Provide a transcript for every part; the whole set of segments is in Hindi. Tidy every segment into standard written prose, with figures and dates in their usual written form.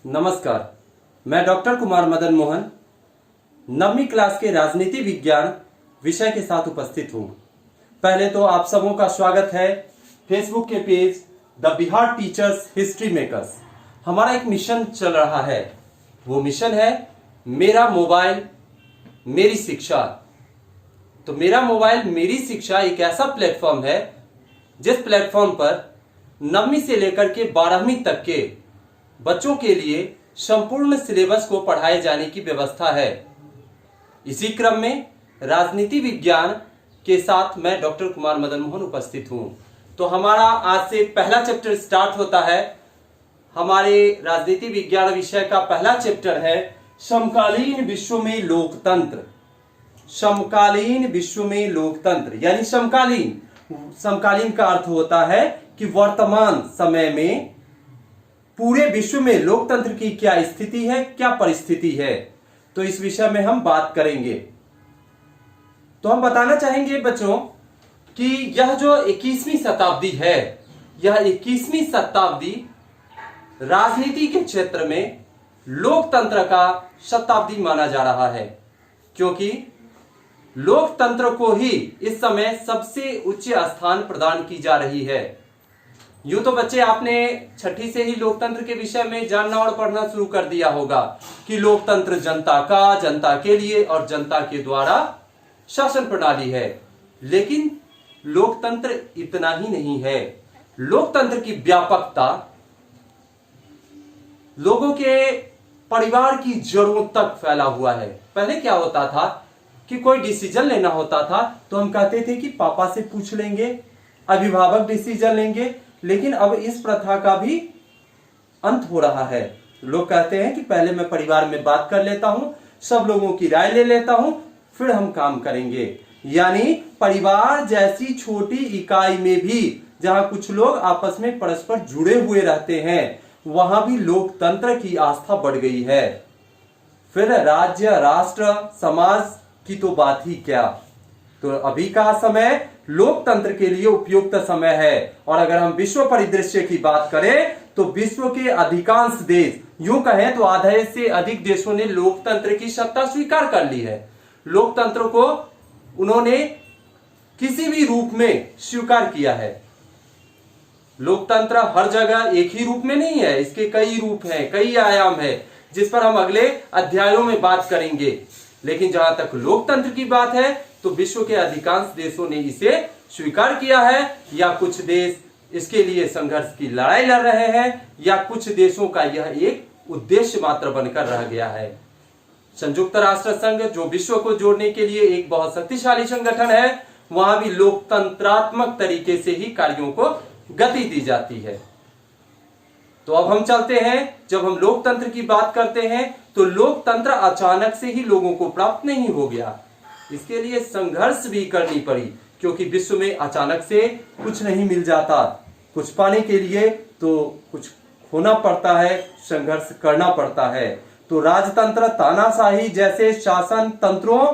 नमस्कार, मैं डॉक्टर कुमार मदन मोहन 9वीं क्लास के राजनीति विज्ञान विषय के साथ उपस्थित हूँ। पहले तो आप सबों का स्वागत है फेसबुक के page the Bihar teachers history makers. हमारा एक मिशन चल रहा है, वो मिशन है मेरा मोबाइल मेरी शिक्षा। तो मेरा मोबाइल मेरी शिक्षा एक ऐसा प्लेटफॉर्म है जिस प्लेटफॉर्म पर 9वीं से लेकर के 12वीं तक के बच्चों के लिए संपूर्ण सिलेबस को पढ़ाए जाने की व्यवस्था है। इसी क्रम में राजनीति विज्ञान के साथ मैं डॉक्टर कुमार मदन मोहन उपस्थित हूं। तो हमारा आज से पहला चैप्टर स्टार्ट होता है। हमारे राजनीति विज्ञान विषय का पहला चैप्टर है समकालीन विश्व में लोकतंत्र। समकालीन विश्व में लोकतंत्र यानी समकालीन का अर्थ होता है कि वर्तमान समय में पूरे विश्व में लोकतंत्र की क्या स्थिति है, क्या परिस्थिति है। तो इस विषय में हम बात करेंगे। तो हम बताना चाहेंगे बच्चों कि यह जो 21वीं शताब्दी है, यह 21वीं शताब्दी राजनीति के क्षेत्र में लोकतंत्र का शताब्दी माना जा रहा है, क्योंकि लोकतंत्र को ही इस समय सबसे उच्च स्थान प्रदान की जा रही है। यूं तो बच्चे आपने छठी से ही लोकतंत्र के विषय में जानना और पढ़ना शुरू कर दिया होगा कि लोकतंत्र जनता का, जनता के लिए और जनता के द्वारा शासन प्रणाली है। लेकिन लोकतंत्र इतना ही नहीं है। लोकतंत्र की व्यापकता लोगों के परिवार की जड़ों तक फैला हुआ है। पहले क्या होता था कि कोई डिसीजन लेना होता था तो हम कहते थे कि पापा से पूछ लेंगे, अभिभावक डिसीजन लेंगे। लेकिन अब इस प्रथा का भी अंत हो रहा है। लोग कहते हैं कि पहले मैं परिवार में बात कर लेता हूं, सब लोगों की राय ले लेता हूं, फिर हम काम करेंगे। यानी परिवार जैसी छोटी इकाई में भी जहां कुछ लोग आपस में परस्पर जुड़े हुए रहते हैं, वहां भी लोकतंत्र की आस्था बढ़ गई है। फिर राज्य, राष्ट्र, समाज की तो बात ही क्या। तो अभी का समय लोकतंत्र के लिए उपयुक्त समय है। और अगर हम विश्व परिदृश्य की बात करें तो विश्व के अधिकांश देश, यूं कहें तो आधे से अधिक देशों ने लोकतंत्र की सत्ता स्वीकार कर ली है। लोकतंत्र को उन्होंने किसी भी रूप में स्वीकार किया है। लोकतंत्र हर जगह एक ही रूप में नहीं है, इसके कई रूप हैं, कई आयाम है, जिस पर हम अगले अध्यायों में बात करेंगे। लेकिन जहां तक लोकतंत्र की बात है तो विश्व के अधिकांश देशों ने इसे स्वीकार किया है, या कुछ देश इसके लिए संघर्ष की लड़ाई लड़ रहे हैं, या कुछ देशों का यह एक उद्देश्य मात्र बनकर रह गया है। संयुक्त राष्ट्र संघ, जो विश्व को जोड़ने के लिए एक बहुत शक्तिशाली संगठन है, वहां भी लोकतंत्रात्मक तरीके से ही कार्यों को गति दी जाती है। तो अब हम चलते हैं, जब हम लोकतंत्र की बात करते हैं तो लोकतंत्र अचानक से ही लोगों को प्राप्त नहीं हो गया। इसके लिए संघर्ष भी करनी पड़ी, क्योंकि विश्व में अचानक से कुछ नहीं मिल जाता। कुछ पाने के लिए तो कुछ खोना पड़ता है, संघर्ष करना पड़ता है। तो राजतंत्र, तानाशाही जैसे शासन तंत्रों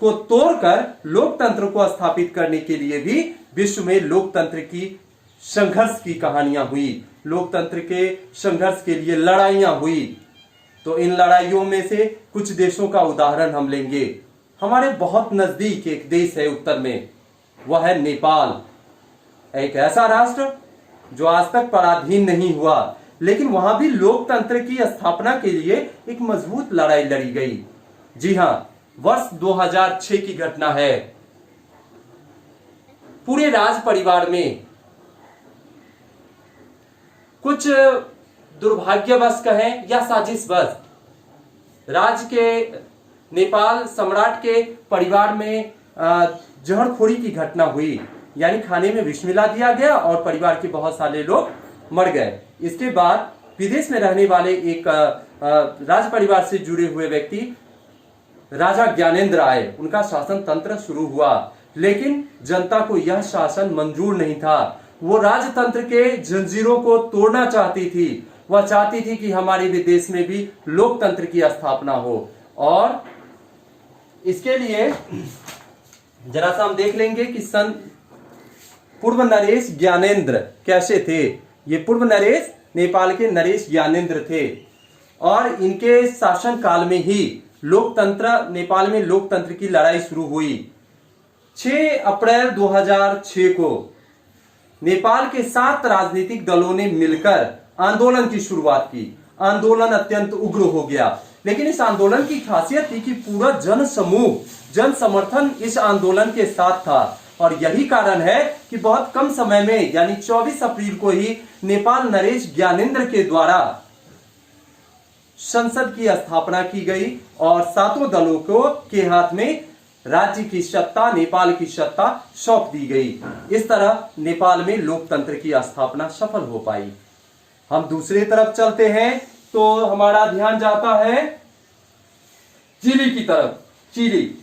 को तोड़कर लोकतंत्र को स्थापित करने के लिए भी विश्व में लोकतंत्र की संघर्ष की कहानियां हुई, लोकतंत्र के संघर्ष के लिए लड़ाइयां हुई। तो इन लड़ाइयों में से कुछ देशों का उदाहरण हम लेंगे। हमारे बहुत नजदीक एक देश है उत्तर में, वह है नेपाल। एक ऐसा राष्ट्र जो आज तक पराधीन नहीं हुआ, लेकिन वहां भी लोकतंत्र की स्थापना के लिए एक मजबूत लड़ाई लड़ी गई। जी हां, वर्ष 2006 की घटना है। पूरे राज परिवार में कुछ दुर्भाग्यवश कहें या साजिशवश राज्य के नेपाल सम्राट के परिवार में जहरखोरी की घटना हुई। यानी खाने में विष मिला दिया गया और परिवार के बहुत सारे लोग मर गए। इसके बाद विदेश में रहने वाले एक राज परिवार से जुड़े हुए व्यक्ति राजा ज्ञानेंद्र आए। उनका शासन तंत्र शुरू हुआ, लेकिन जनता को यह शासन मंजूर नहीं था। वो राजतंत्र के जंजीरों को तोड़ना चाहती थी। वह चाहती थी कि हमारे भी देश में भी लोकतंत्र की स्थापना हो। और इसके लिए जरा सा हम देख लेंगे कि पूर्व नरेश ज्ञानेंद्र कैसे थे। ये पूर्व नरेश नेपाल के नरेश ज्ञानेंद्र थे। और इनके शासन काल में ही नेपाल में लोकतंत्र की लड़ाई शुरू हुई। 6 अप्रैल 2006 को नेपाल के 7 राजनीतिक दलों ने मिलकर आंदोलन की शुरुआत की। आंदोलन अत्यंत उग्र हो गया, लेकिन इस आंदोलन की खासियत थी कि पूरा जन समूह, जन समर्थन इस आंदोलन के साथ था। और यही कारण है कि बहुत कम समय में यानी 24 अप्रैल को ही नेपाल नरेश ज्ञानेंद्र के द्वारा संसद की स्थापना की गई और 7 दलों के हाथ में राज्य की सत्ता, नेपाल की सत्ता सौंप दी गई। इस तरह नेपाल में लोकतंत्र की स्थापना सफल हो पाई। हम दूसरी तरफ चलते हैं तो हमारा ध्यान जाता है चिली की तरफ। चिली